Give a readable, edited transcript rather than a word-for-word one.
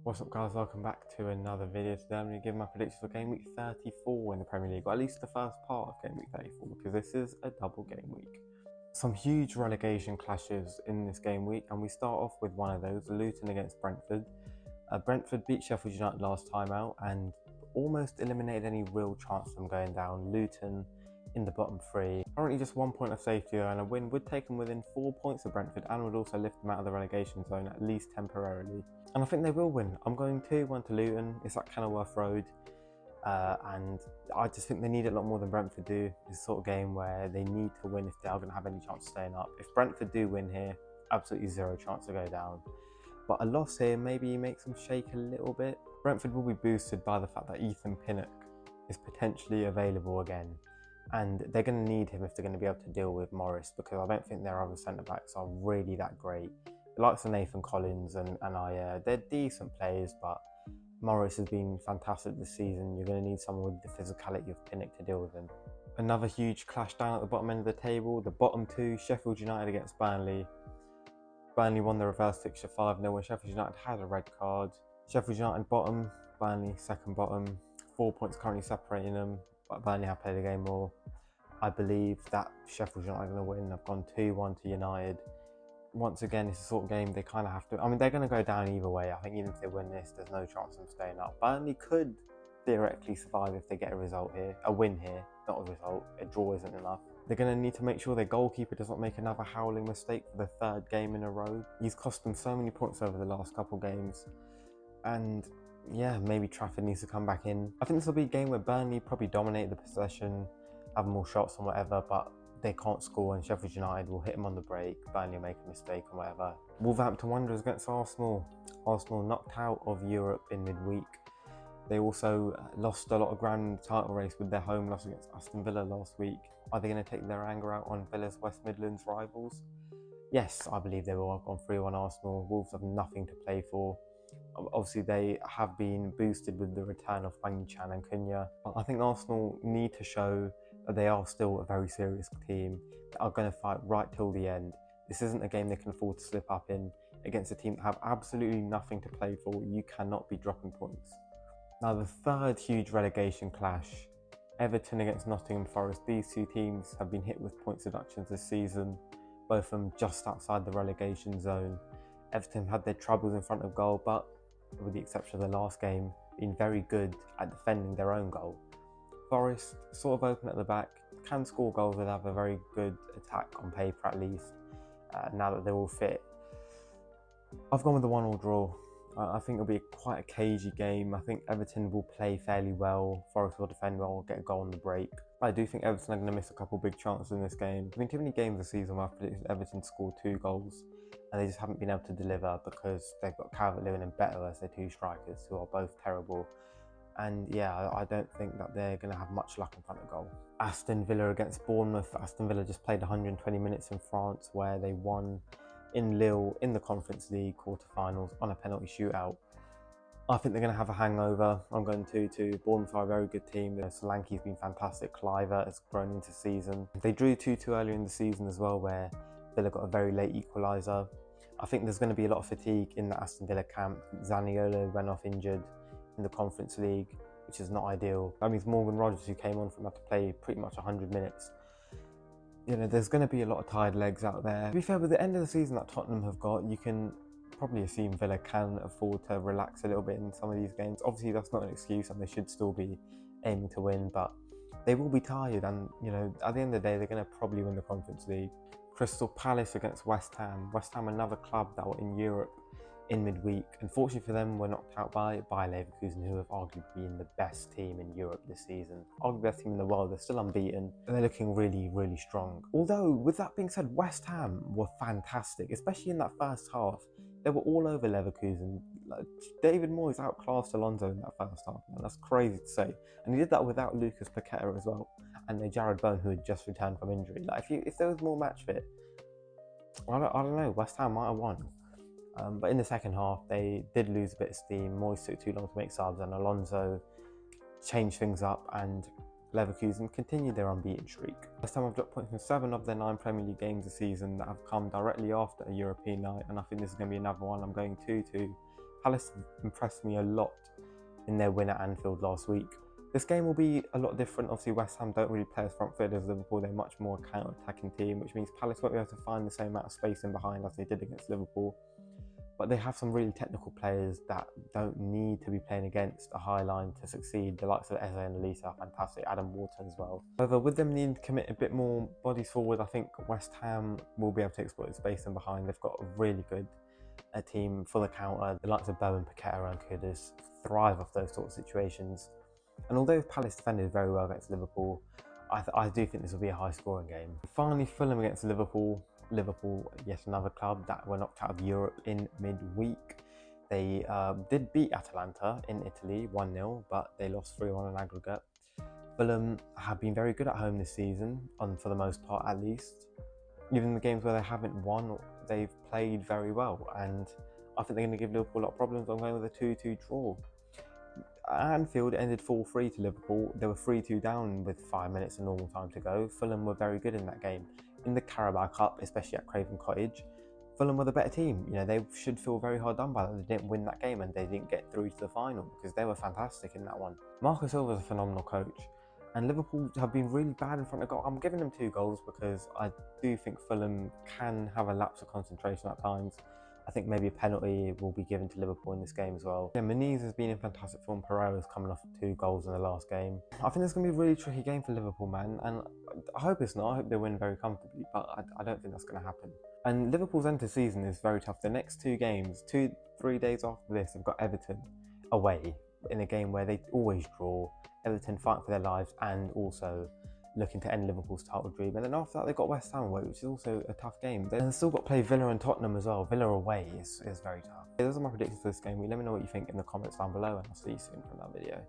What's up guys, welcome back to another video. Today I'm going to give my predictions for game week 34 in the Premier League, or at least the first part of game week 34, because this is a double game week. Some huge relegation clashes in this game week, and we start off with one of those, Luton against Brentford. Brentford beat Sheffield United last time out and almost eliminated any real chance of them going down. Luton in the bottom three, currently just 1 point of safety, and a win would take them within 4 points of Brentford and would also lift them out of the relegation zone, at least temporarily. And I think they will win. I'm going 2-1 to Luton. It's at Kenilworth Road, and I just think they need it a lot more than Brentford do. It's the sort of game where they need to win if they are going to have any chance of staying up. If Brentford do win here, absolutely zero chance to go down. But a loss here maybe makes them shake a little bit. Brentford will be boosted by the fact that Ethan Pinnock is potentially available again, and they're going to need him if they're going to be able to deal with Morris, because I don't think their other centre-backs are really that great. The likes of Nathan Collins and Aya, they're decent players, but Morris has been fantastic this season. You're going to need someone with the physicality of Pinnock to deal with him. Another huge clash down at the bottom end of the table. The bottom two, Sheffield United against Burnley. Burnley won the reverse fixture 5-0 when Sheffield United had a red card. Sheffield United bottom, Burnley second bottom. 4 points currently separating them, but Burnley have played a game more. I believe that Sheffield United are going to win. I've gone 2-1 to United. Once again, it's the sort of game they kind of have to... I mean, they're going to go down either way. I think even if they win this, there's no chance of them staying up. Burnley could theoretically survive if they get a result here. A win here, not a result. A draw isn't enough. They're going to need to make sure their goalkeeper does not make another howling mistake for the third game in a row. He's cost them so many points over the last couple games. And yeah, maybe Trafford needs to come back in. I think this will be a game where Burnley probably dominate the possession, have more shots and whatever, but they can't score, and Sheffield United will hit them on the break. Burnley make a mistake and whatever. Wolverhampton Wanderers against Arsenal. Arsenal knocked out of Europe in midweek. They also lost a lot of ground in the title race with their home loss against Aston Villa last week. Are they going to take their anger out on Villa's West Midlands rivals? Yes, I believe they will. I've gone 3-1 Arsenal. Wolves have nothing to play for. Obviously, they have been boosted with the return of Hwang Chan and Cunha. I think Arsenal need to show that they are still a very serious team that are going to fight right till the end. This isn't a game they can afford to slip up in against a team that have absolutely nothing to play for. You cannot be dropping points. Now, the third huge relegation clash, Everton against Nottingham Forest. These two teams have been hit with points deductions this season, both of them just outside the relegation zone. Everton had their troubles in front of goal, but with the exception of the last game, been very good at defending their own goal. Forest sort of open at the back, can score goals and have a very good attack on paper at least, now that they're all fit. I've gone with the 1-1 draw. I think it'll be quite a cagey game. I think Everton will play fairly well, Forest will defend well, get a goal on the break. I do think Everton are going to miss a couple big chances in this game. There's been too many games this season where I've predicted Everton to score 2 goals, and they just haven't been able to deliver because they've got Calvert-Lewin and Beto as their 2 strikers, who are both terrible. And yeah, I don't think that they're going to have much luck in front of goal. Aston Villa against Bournemouth. Aston Villa just played 120 minutes in France, where they won in Lille in the Conference League quarterfinals on a penalty shootout. I think they're going to have a hangover. I'm going 2-2. Bournemouth are a very good team. Solanke's been fantastic. Cliver has grown into season. They drew 2-2 earlier in the season as well, where Villa got a very late equaliser. I think there's going to be a lot of fatigue in the Aston Villa camp. Zaniolo went off injured in the Conference League, which is not ideal. That means Morgan Rogers, who came on from had to play pretty much 100 minutes. You know, there's going to be a lot of tired legs out there. To be fair, with the end of the season that Tottenham have got, you can probably assume Villa can afford to relax a little bit in some of these games. Obviously, that's not an excuse, and they should still be aiming to win, but they will be tired, and you know, at the end of the day, they're going to probably win the Conference League. Crystal Palace against West Ham. West Ham, another club that were in Europe in midweek. Unfortunately for them, were knocked out by Leverkusen, who have arguably been the best team in Europe this season. Arguably the best team in the world. They're still unbeaten, and they're looking really, really strong. Although, with that being said, West Ham were fantastic, especially in that first half. They were all over Leverkusen. Like, David Moyes outclassed Alonso in that first half, man. That's crazy to say. And he did that without Lucas Paqueta as well, and Jared Bowen, who had just returned from injury. Like, if there was more match fit, I don't know, West Ham might have won. But in the second half, they did lose a bit of steam. Moyes took too long to make subs, and Alonso changed things up, and Leverkusen continued their unbeaten streak. This time I've dropped points from 7 of their 9 Premier League games this season that have come directly after a European night, and I think this is going to be another one. I'm going 2-2 Palace impressed me a lot in their win at Anfield last week. This game will be a lot different. Obviously, West Ham don't really play as front foot as Liverpool. They're much more a counter-attacking team, which means Palace won't be able to find the same amount of space in behind as they did against Liverpool. But they have some really technical players that don't need to be playing against a high line to succeed. The likes of Eze and Elisa are fantastic, Adam Wharton as well. However, with them needing to commit a bit more bodies forward, I think West Ham will be able to exploit the space in behind. They've got a really good team for the counter. The likes of Bowen, Paqueta and Kudus thrive off those sort of situations. And although Palace defended very well against Liverpool, I do think this will be a high-scoring game. Finally, Fulham against Liverpool. Liverpool, yet another club that were knocked out of Europe in midweek. They did beat Atalanta in Italy 1-0, but they lost 3-1 on aggregate. Fulham have been very good at home this season, for the most part at least. Even the games where they haven't won, they've played very well, and I think they're going to give Liverpool a lot of problems. I'm going with a 2-2 draw. At Anfield, it ended 4-3 to Liverpool. They were 3-2 down with 5 minutes of normal time to go. Fulham were very good in that game. In the Carabao Cup, especially at Craven Cottage, Fulham were the better team. You know, they should feel very hard done by that. They didn't win that game and they didn't get through to the final because they were fantastic in that one. Marco Silva is a phenomenal coach, and Liverpool have been really bad in front of goal. I'm giving them 2 goals because I do think Fulham can have a lapse of concentration at times. I think maybe a penalty will be given to Liverpool in this game as well. Yeah, Muniz has been in fantastic form. Pereira's coming off 2 goals in the last game. I think it's going to be a really tricky game for Liverpool, man. And I hope it's not. I hope they win very comfortably, but I don't think that's going to happen. And Liverpool's end of season is very tough. The next 2 games, 2-3 days after this, they've got Everton away in a game where they always draw. Everton fight for their lives and also looking to end Liverpool's title dream. And then after that, they've got West Ham away, which is also a tough game. They've still got to play Villa and Tottenham as well. Villa away is very tough. Those are my predictions for this game. Let me know what you think in the comments down below, and I'll see you soon for another video.